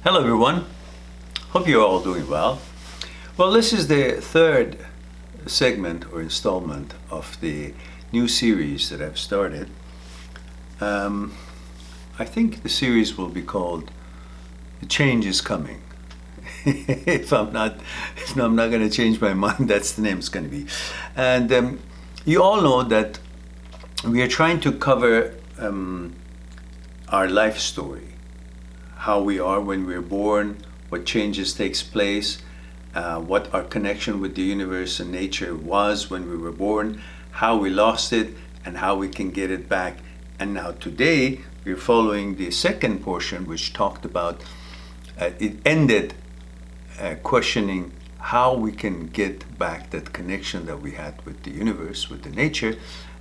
Hello everyone, hope you're all doing well. Well, this is the third segment or installment of the new series that I've started. I think the series will be called The Change is Coming. if I'm not going to change my mind, that's the name it's going to be. And you all know that we are trying to cover our life story, how we are when we're born, what changes takes place, what our connection with the universe and nature was when we were born, how we lost it, and how we can get it back. And now today we're following the second portion, which talked about it ended questioning how we can get back that connection that we had with the universe, with the nature.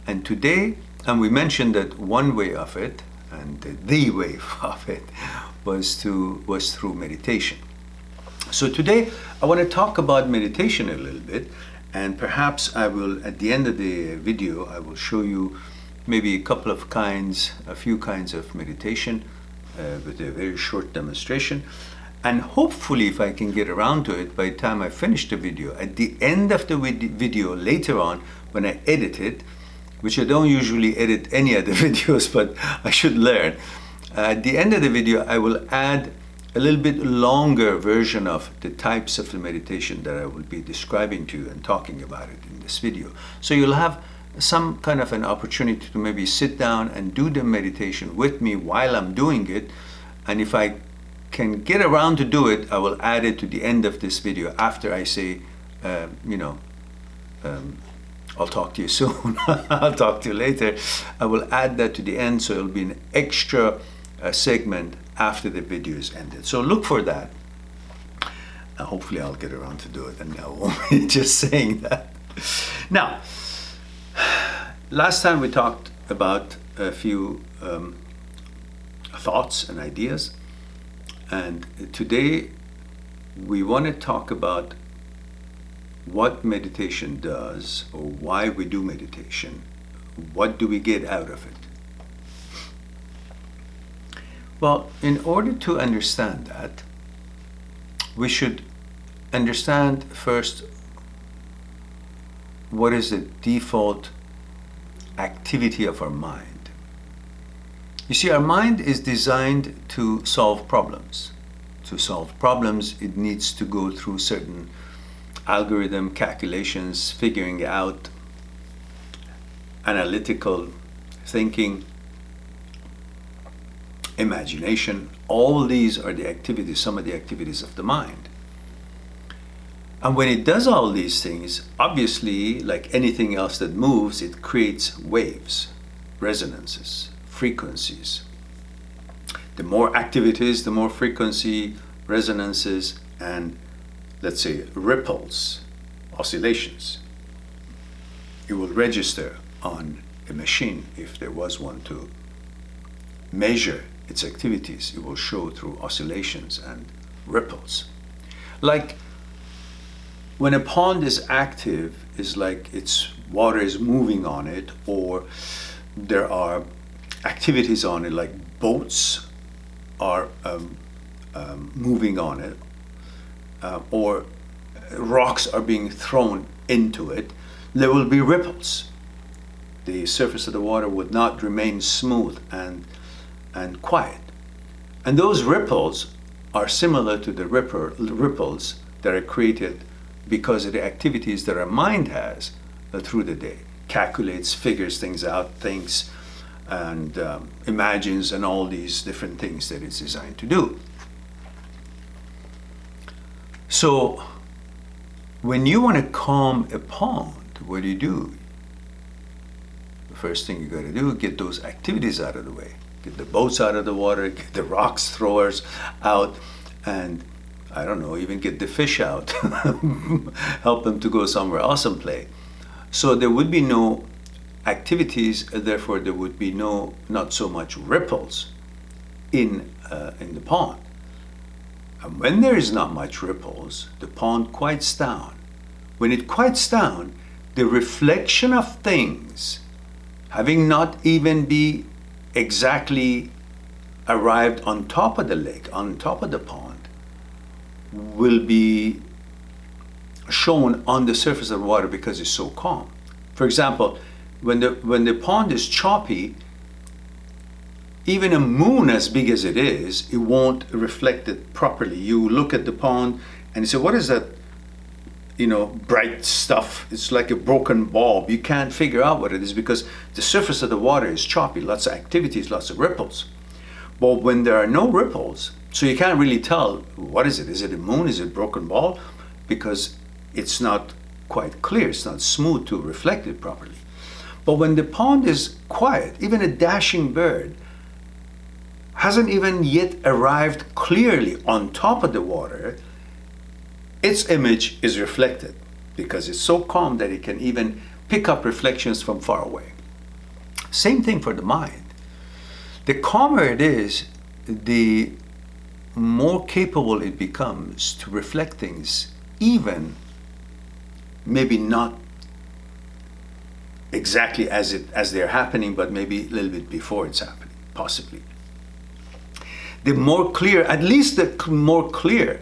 And today, and we mentioned that one way of it, and the way of it, was through meditation. So today I want to talk about meditation a little bit, and perhaps I will, at the end of the video, I will show you maybe a few kinds of meditation with a very short demonstration. And hopefully, if I can get around to it by the time I finish the video, at the end of the video later on, when I edit it, which I don't usually edit any of the videos, but I should learn. At the end of the video, I will add a little bit longer version of the types of the meditation that I will be describing to you and talking about it in this video. So you'll have some kind of an opportunity to maybe sit down and do the meditation with me while I'm doing it. And if I can get around to do it, I will add it to the end of this video after I say, I'll talk to you soon. I'll talk to you later. I will add that to the end, so it'll be an extra segment after the video is ended. So look for that. Hopefully I'll get around to do it, and I won't be just saying that. Now, last time we talked about a few thoughts and ideas, and today we want to talk about what meditation does, or why we do meditation. What do we get out of it? Well, in order to understand that, we should understand first what is the default activity of our mind. You see, our mind is designed to solve problems. To solve problems, it needs to go through certain algorithm calculations, figuring out, analytical thinking, imagination. All these are the activities, some of the activities of the mind. And when it does all these things, obviously, like anything else that moves, it creates waves, resonances, frequencies. The more activities, the more frequency, resonances, and let's say ripples, oscillations. It will register on a machine, if there was one, to measure its activities. It will show through oscillations and ripples. Like when a pond is active, is like its water is moving on it, or there are activities on it, like boats are moving on it, or rocks are being thrown into it, there will be ripples. The surface of the water would not remain smooth and quiet. And those ripples are similar to the ripples that are created because of the activities that our mind has through the day. Calculates, figures things out, thinks, and imagines, and all these different things that it's designed to do. So when you want to calm a pond, what do? The first thing you got to do is get those activities out of the way. Get the boats out of the water, get the rocks throwers out, and I don't know, even get the fish out. Help them to go somewhere else and play. So there would be no activities, therefore there would be not so much ripples in the pond. And when there is not much ripples, the pond quiets down. When it quiets down, the reflection of things, having not even be exactly arrived on top of the lake, on top of the pond, will be shown on the surface of the water because it's so calm. For example, when the pond is choppy, even a moon as big as it is, it won't reflect it properly. You look at the pond and you say, what is that, bright stuff? It's like a broken bulb. You can't figure out what it is because the surface of the water is choppy, lots of activities, lots of ripples. But when there are no ripples, so you can't really tell, what is it? Is it a moon? Is it a broken ball? Because it's not quite clear. It's not smooth to reflect it properly. But when the pond is quiet, even a dashing bird hasn't even yet arrived clearly on top of the water, its image is reflected because it's so calm that it can even pick up reflections from far away. Same thing for the mind. The calmer it is, the more capable it becomes to reflect things, even maybe not exactly as they're happening, but maybe a little bit before it's happening, possibly. The more clear, at least the more clear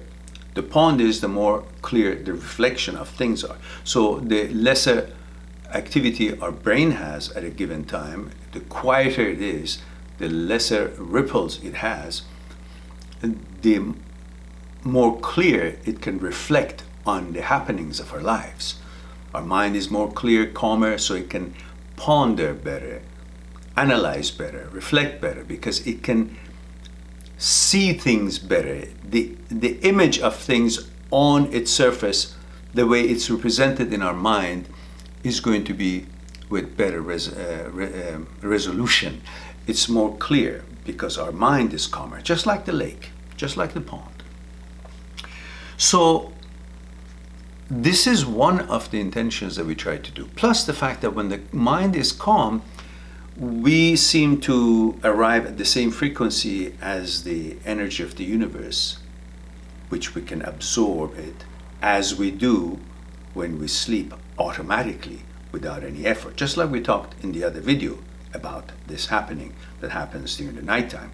the pond is, the more clear the reflection of things are. So the lesser activity our brain has at a given time, the quieter it is, the lesser ripples it has, the more clear it can reflect on the happenings of our lives. Our mind is more clear, calmer, so it can ponder better, analyze better, reflect better, because it can see things better. The image of things on its surface, the way it's represented in our mind, is going to be with better resolution. It's more clear because our mind is calmer, just like the lake, just like the pond. So this is one of the intentions that we try to do. Plus the fact that when the mind is calm, we seem to arrive at the same frequency as the energy of the universe, which we can absorb it as we do when we sleep automatically without any effort. Just like we talked in the other video about this happening that happens during the nighttime,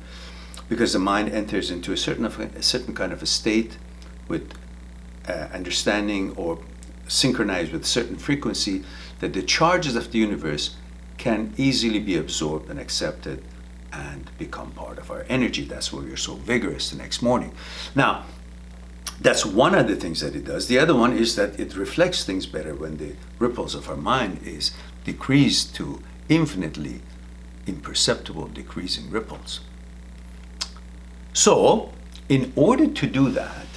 because the mind enters into a certain kind of a state with understanding or synchronized with a certain frequency that the charges of the universe can easily be absorbed and accepted and become part of our energy. That's why we're so vigorous the next morning. Now, that's one of the things that it does. The other one is that it reflects things better when the ripples of our mind is decreased to infinitely imperceptible decreasing ripples. So, in order to do that,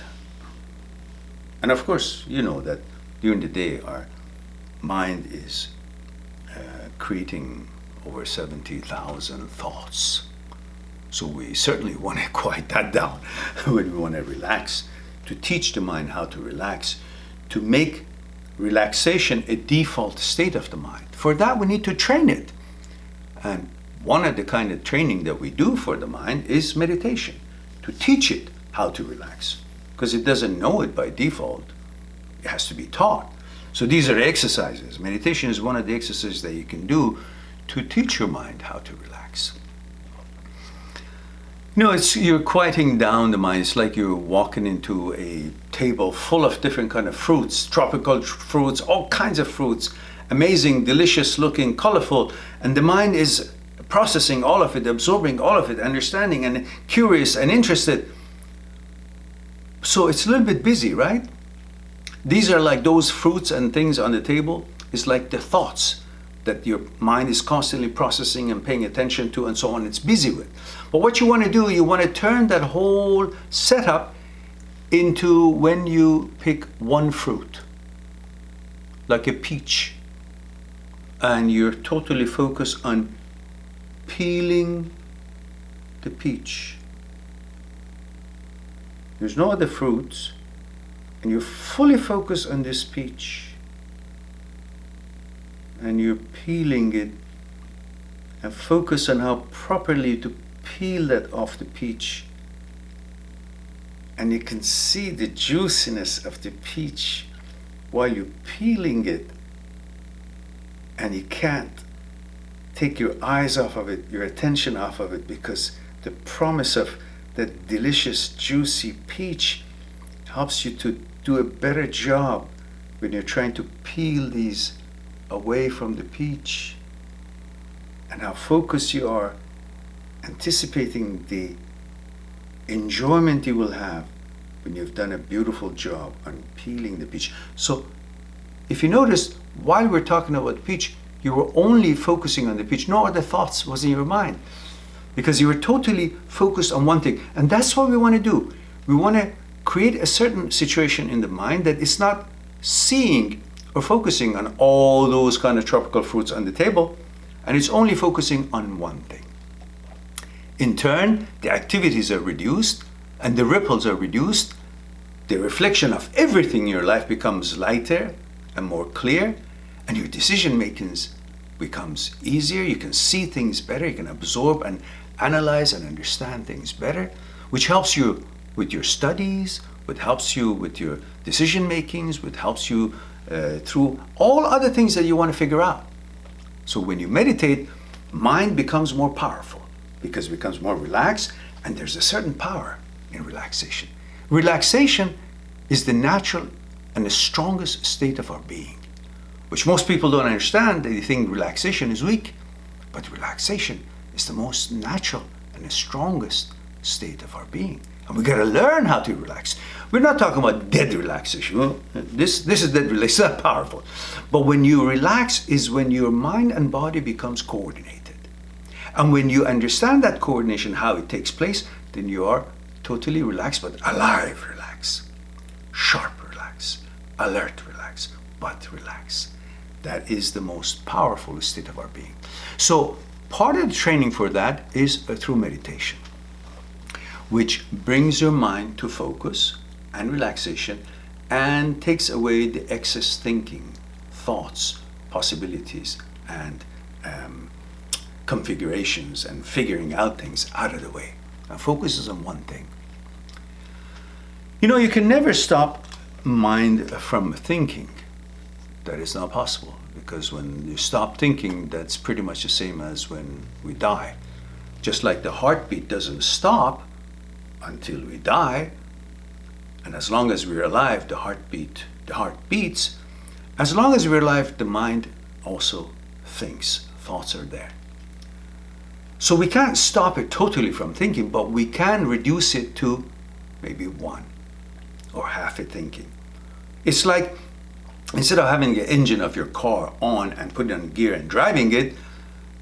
and of course, you know that during the day our mind is creating over 70,000 thoughts. So we certainly want to quiet that down when we want to relax, to teach the mind how to relax, to make relaxation a default state of the mind. For that, we need to train it. And one of the kind of training that we do for the mind is meditation, to teach it how to relax, because it doesn't know it by default. It has to be taught. So these are exercises. Meditation is one of the exercises that you can do to teach your mind how to relax. You're quieting down the mind. It's like you're walking into a table full of different kind of fruits, tropical fruits, all kinds of fruits, amazing, delicious looking, colorful, and the mind is processing all of it, absorbing all of it, understanding and curious and interested. So it's a little bit busy, right? These are like those fruits and things on the table. It's like the thoughts that your mind is constantly processing and paying attention to and so on. It's busy with. But what you want to do, you want to turn that whole setup into when you pick one fruit, like a peach, and you're totally focused on peeling the peach. There's no other fruits, and you're fully focused on this peach, and you're peeling it, and focus on how properly to peel that off the peach, and you can see the juiciness of the peach while you're peeling it, and you can't take your eyes off of it, your attention off of it, because the promise of that delicious, juicy peach helps you to do a better job when you're trying to peel these away from the peach, and how focused you are, anticipating the enjoyment you will have when you've done a beautiful job on peeling the peach. So if you notice, while we're talking about peach, you were only focusing on the peach. No other thoughts was in your mind, because you were totally focused on one thing. And that's what we want to do. We want to create a certain situation in the mind that it's not seeing or focusing on all those kind of tropical fruits on the table, and it's only focusing on one thing. In turn, the activities are reduced and the ripples are reduced. The reflection of everything in your life becomes lighter and more clear, and your decision making becomes easier. You can see things better, you can absorb and analyze and understand things better, which helps you with your studies, which helps you with your decision makings, which helps you through all other things that you want to figure out. So when you meditate, mind becomes more powerful because it becomes more relaxed, and there's a certain power in relaxation. Relaxation is the natural and the strongest state of our being, which most people don't understand. They think relaxation is weak, but relaxation is the most natural and the strongest state of our being. And we got to learn how to relax. We're not talking about dead relaxation. Well, this is dead relaxation, it's not powerful. But when you relax is when your mind and body becomes coordinated. And when you understand that coordination, how it takes place, then you are totally relaxed, but alive relax, sharp relax, alert relax, but relax. That is the most powerful state of our being. So part of the training for that is through meditation, which brings your mind to focus and relaxation and takes away the excess thinking, thoughts, possibilities, and configurations and figuring out things out of the way. And focuses on one thing. You know, you can never stop mind from thinking. That is not possible, because when you stop thinking, that's pretty much the same as when we die. Just like the heartbeat doesn't stop until we die, and as long as we're alive, the heart beats. As long as we're alive, the mind also thinks. Thoughts are there. So we can't stop it totally from thinking, but we can reduce it to maybe one or half a thinking. It's like, instead of having the engine of your car on and putting it on gear and driving it,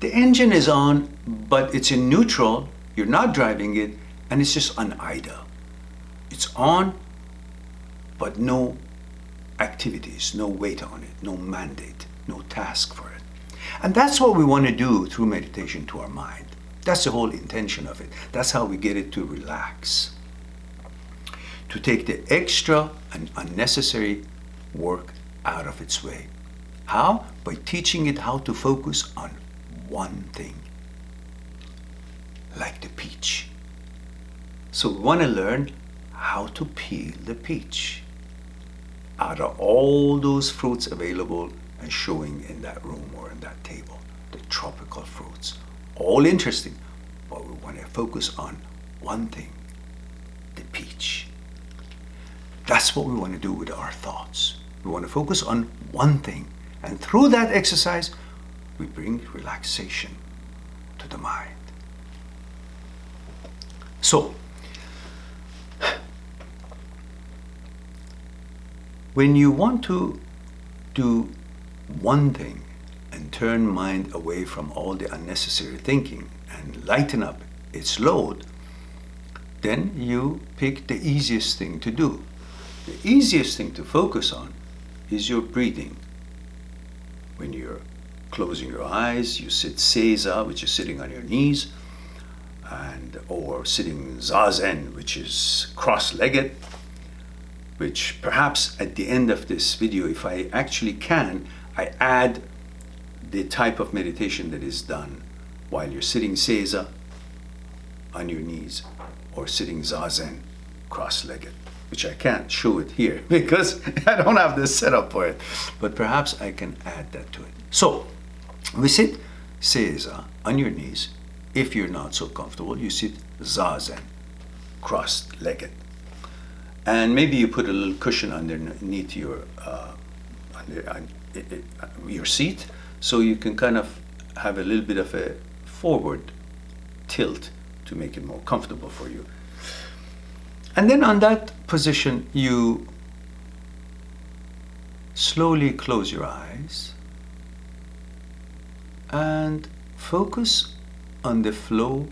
the engine is on, but it's in neutral, you're not driving it, and it's just on idle. It's on, but no activities, no weight on it, no mandate, no task for it. And that's what we want to do through meditation to our mind. That's the whole intention of it. That's how we get it to relax. To take the extra and unnecessary work out of its way. How? By teaching it how to focus on one thing. Like the peach. So we want to learn how to peel the peach out of all those fruits available and showing in that room or in that table. The tropical fruits. All interesting, but we want to focus on one thing, the peach. That's what we want to do with our thoughts. We want to focus on one thing, and through that exercise, we bring relaxation to the mind. So, when you want to do one thing and turn mind away from all the unnecessary thinking and lighten up its load, then you pick the easiest thing to do. The easiest thing to focus on is your breathing. When you're closing your eyes, you sit seiza, which is sitting on your knees, or sitting zazen, which is cross-legged, which perhaps at the end of this video, if I actually can, I add the type of meditation that is done while you're sitting seiza on your knees or sitting zazen cross-legged, which I can't show it here because I don't have the setup for it, but perhaps I can add that to it. So we sit seiza on your knees, If you're not so comfortable, you sit zazen, cross-legged. And maybe you put a little cushion underneath your your seat, so you can kind of have a little bit of a forward tilt to make it more comfortable for you. And then on that position, you slowly close your eyes and focus on the flow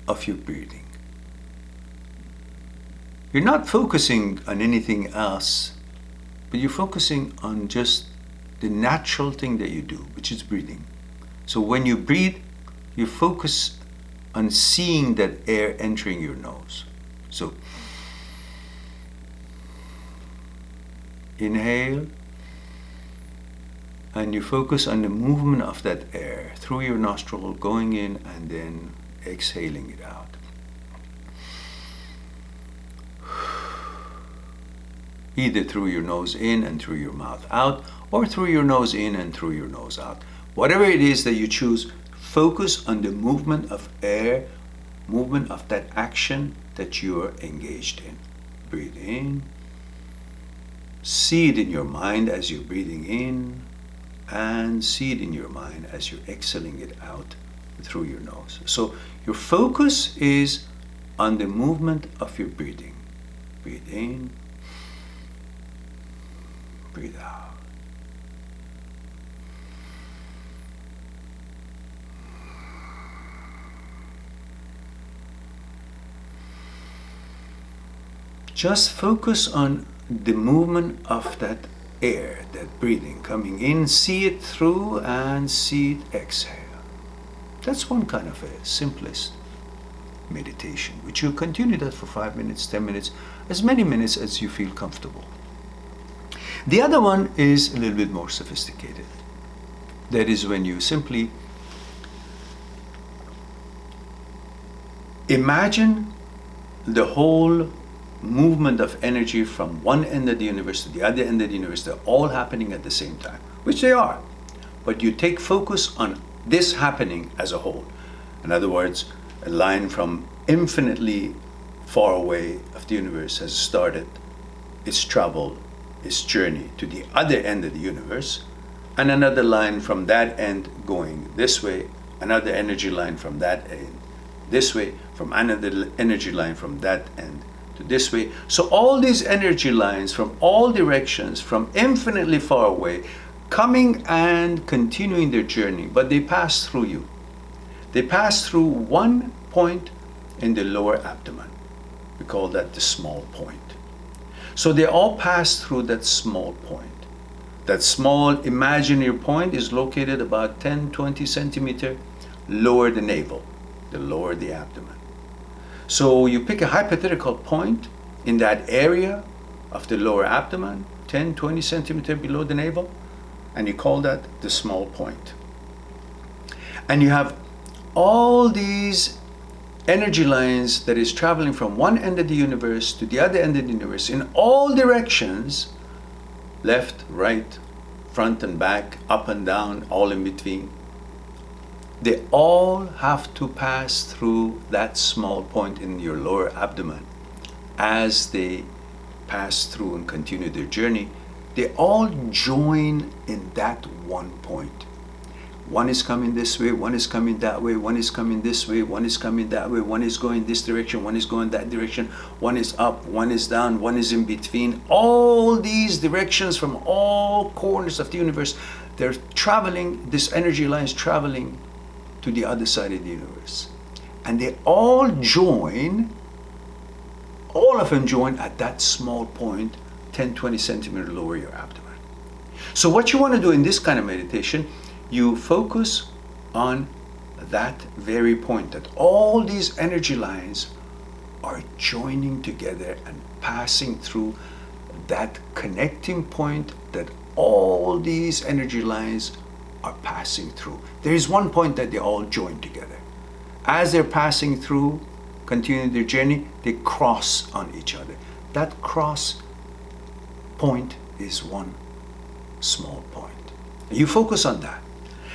of your breathing. You're not focusing on anything else, but you're focusing on just the natural thing that you do, which is breathing. So when you breathe, you focus on seeing that air entering your nose. So inhale, and you focus on the movement of that air through your nostril, going in and then exhaling it out. Either through your nose in and through your mouth out, or through your nose in and through your nose out. Whatever it is that you choose, focus on the movement of air, movement of that action that you're engaged in. Breathe in. See it in your mind as you're breathing in, and see it in your mind as you're exhaling it out through your nose. So your focus is on the movement of your breathing. Breathe in. Breathe out. Just focus on the movement of that air, that breathing coming in. See it through and see it exhale. That's one kind of a simplest meditation, which you continue that for 5 minutes, 10 minutes, as many minutes as you feel comfortable. The other one is a little bit more sophisticated. That is when you simply imagine the whole movement of energy from one end of the universe to the other end of the universe. They're all happening at the same time, which they are. But you take focus on this happening as a whole. In other words, a line from infinitely far away of the universe has started its travel, its journey to the other end of the universe, and another line from that end going this way, another energy line from that end this way, from another energy line from that end to this way. So all these energy lines from all directions, from infinitely far away, coming and continuing their journey, but they pass through you. They pass through one point in the lower abdomen. We call that the small point. So they all pass through that small point. That small imaginary point is located about 10-20 centimeters lower the navel, the lower the abdomen. So you pick a hypothetical point in that area of the lower abdomen, 10-20 centimeters below the navel, and you call that the small point. And you have all these energy lines that is traveling from one end of the universe to the other end of the universe in all directions, left, right, front and back, up and down, all in between. They all have to pass through that small point in your lower abdomen. As they pass through and continue their journey, they all join in that one point. One is coming this way, one is coming that way, one is coming this way, one is coming that way, one is going this direction, one is going that direction, one is up, one is down, one is in between. All these directions from all corners of the universe, they're traveling, this energy line is traveling to the other side of the universe. And they all join, all of them join at that small point, 10-20 centimeters lower your abdomen. So what you want to do in this kind of meditation, you focus on that very point, that all these energy lines are joining together and passing through that connecting point that all these energy lines are passing through. There is one point that they all join together. As they're passing through, continuing their journey, they cross on each other. That cross point is one small point. You focus on that.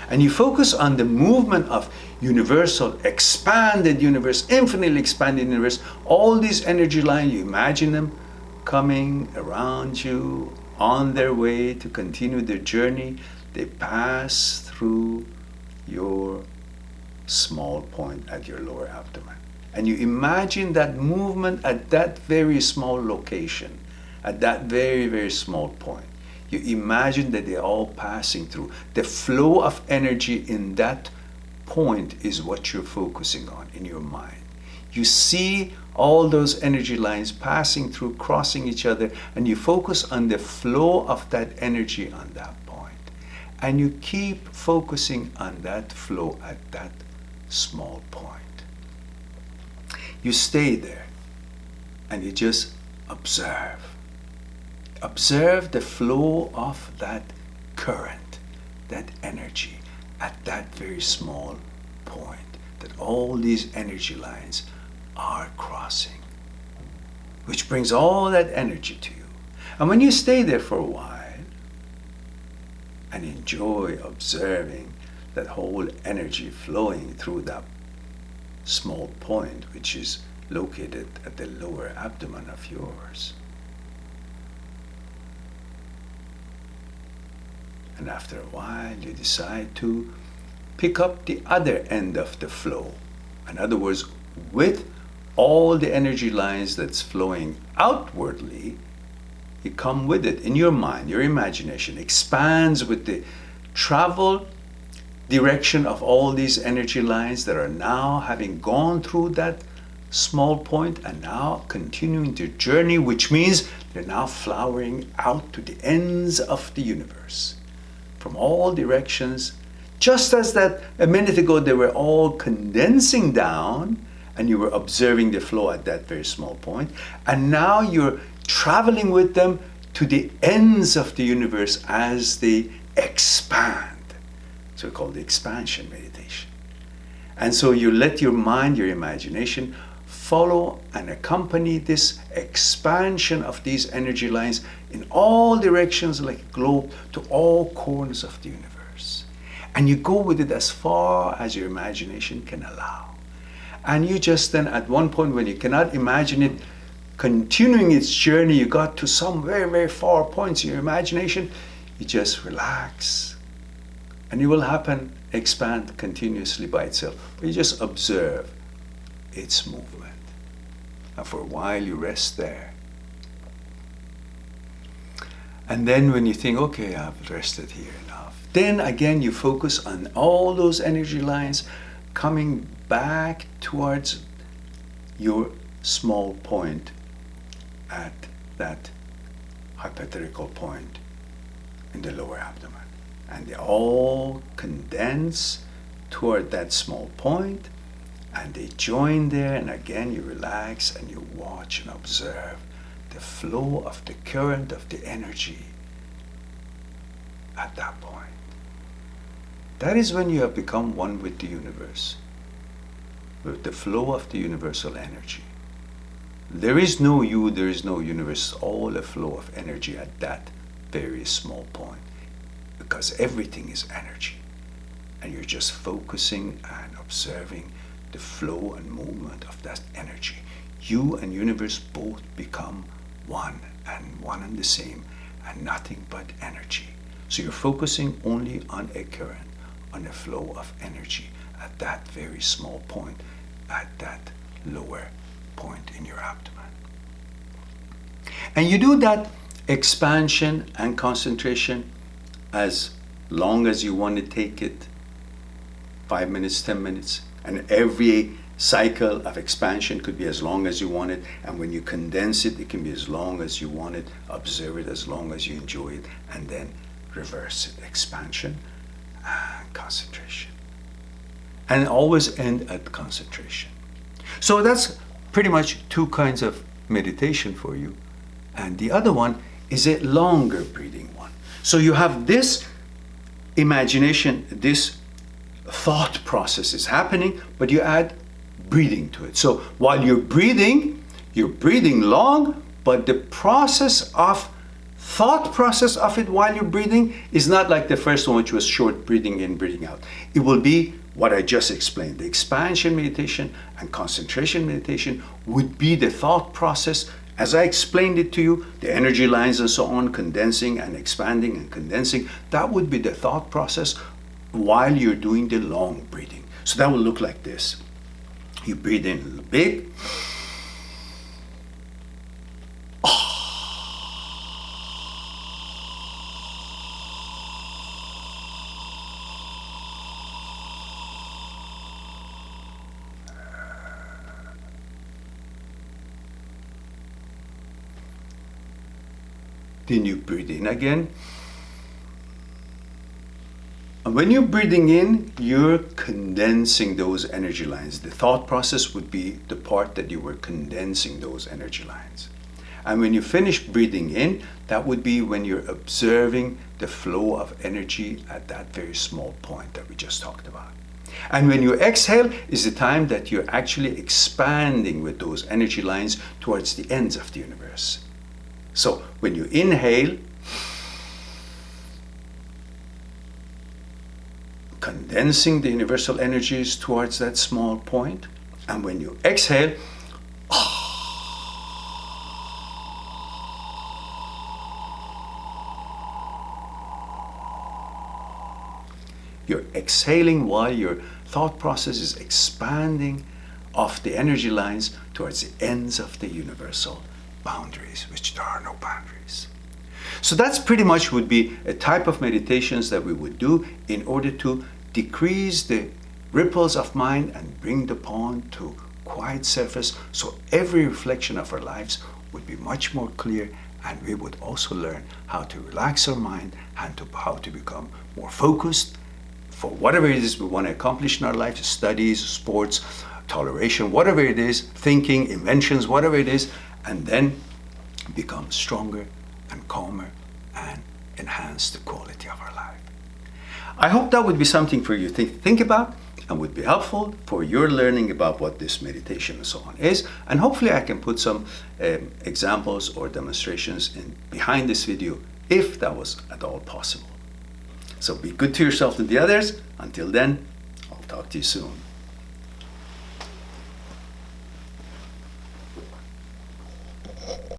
and you focus on the movement of universal, expanded universe, infinitely expanded universe, all these energy lines, you imagine them coming around you on their way to continue their journey. They pass through your small point at your lower abdomen. And you imagine that movement at that very small location, at that very, very small point. You imagine that they're all passing through. The flow of energy in that point is what you're focusing on in your mind. You see all those energy lines passing through, crossing each other, and you focus on the flow of that energy on that point. And you keep focusing on that flow at that small point. You stay there and you just observe. Observe the flow of that current, that energy at that very small point that all these energy lines are crossing, which brings all that energy to you. And when you stay there for a while and enjoy observing that whole energy flowing through that small point, which is located at the lower abdomen of yours. And after a while, you decide to pick up the other end of the flow. In other words, with all the energy lines that's flowing outwardly, you come with it in your mind. Your imagination expands with the travel direction of all these energy lines that are now having gone through that small point and now continuing their journey, which means they're now flowering out to the ends of the universe from all directions. Just as that a minute ago they were all condensing down and you were observing the flow at that very small point, and now you're traveling with them to the ends of the universe as they expand. So we call the expansion meditation. And so you let your mind, your imagination, follow and accompany this expansion of these energy lines in all directions like a globe to all corners of the universe. And you go with it as far as your imagination can allow. And you just then, at one point when you cannot imagine it continuing its journey, you got to some very, very far points in your imagination, you just relax. And it will happen, expand continuously by itself. But you just observe its movement. And for a while you rest there. And then when you think, okay, I've rested here enough, then again you focus on all those energy lines coming back towards your small point at that hypothetical point in the lower abdomen. And they all condense toward that small point and they join there, and again you relax and you watch and observe the flow of the current of the energy at that point. That is when you have become one with the universe, with the flow of the universal energy. There is no you, there is no universe, all a flow of energy at that very small point, because everything is energy. And you're just focusing and observing the flow and movement of that energy. You and universe both become one and the same, and nothing but energy. So you're focusing only on a current, on a flow of energy at that very small point, at that lower point in your abdomen. And you do that expansion and concentration as long as you want to take it, 5 minutes, 10 minutes, and every cycle of expansion could be as long as you want it, and when you condense it, it can be as long as you want it. Observe it as long as you enjoy it, and then reverse it, expansion and concentration. And always end at concentration. So that's pretty much two kinds of meditation for you. And the other one is a longer breathing one. So you have this imagination, this thought process is happening, but you add breathing to it. So while you're breathing long, but the process of thought process of it while you're breathing is not like the first one, which was short breathing in, breathing out. It will be what I just explained. The expansion meditation and concentration meditation would be the thought process as I explained it to you, the energy lines and so on, condensing and expanding and condensing. That would be the thought process while you're doing the long breathing. So that will look like this. You breathe in big. Then you breathe in again. And when you're breathing in, you're condensing those energy lines. The thought process would be the part that you were condensing those energy lines. And when you finish breathing in, that would be when you're observing the flow of energy at that very small point that we just talked about. And when you exhale is the time that you're actually expanding with those energy lines towards the ends of the universe. So when you inhale, condensing the universal energies towards that small point, and when you exhale, you're exhaling while your thought process is expanding off the energy lines towards the ends of the universal boundaries, which there are no boundaries. So that's pretty much would be a type of meditations that we would do in order to decrease the ripples of mind and bring the pond to quiet surface, so every reflection of our lives would be much more clear, and we would also learn how to relax our mind and how to become more focused for whatever it is we want to accomplish in our life, studies, sports, toleration, whatever it is, thinking, inventions, whatever it is, and then become stronger and calmer and enhance the quality of our life. I hope that would be something for you to think about and would be helpful for your learning about what this meditation and so on is. And hopefully I can put some examples or demonstrations behind this video if that was at all possible. So be good to yourself and the others. Until then, I'll talk to you soon.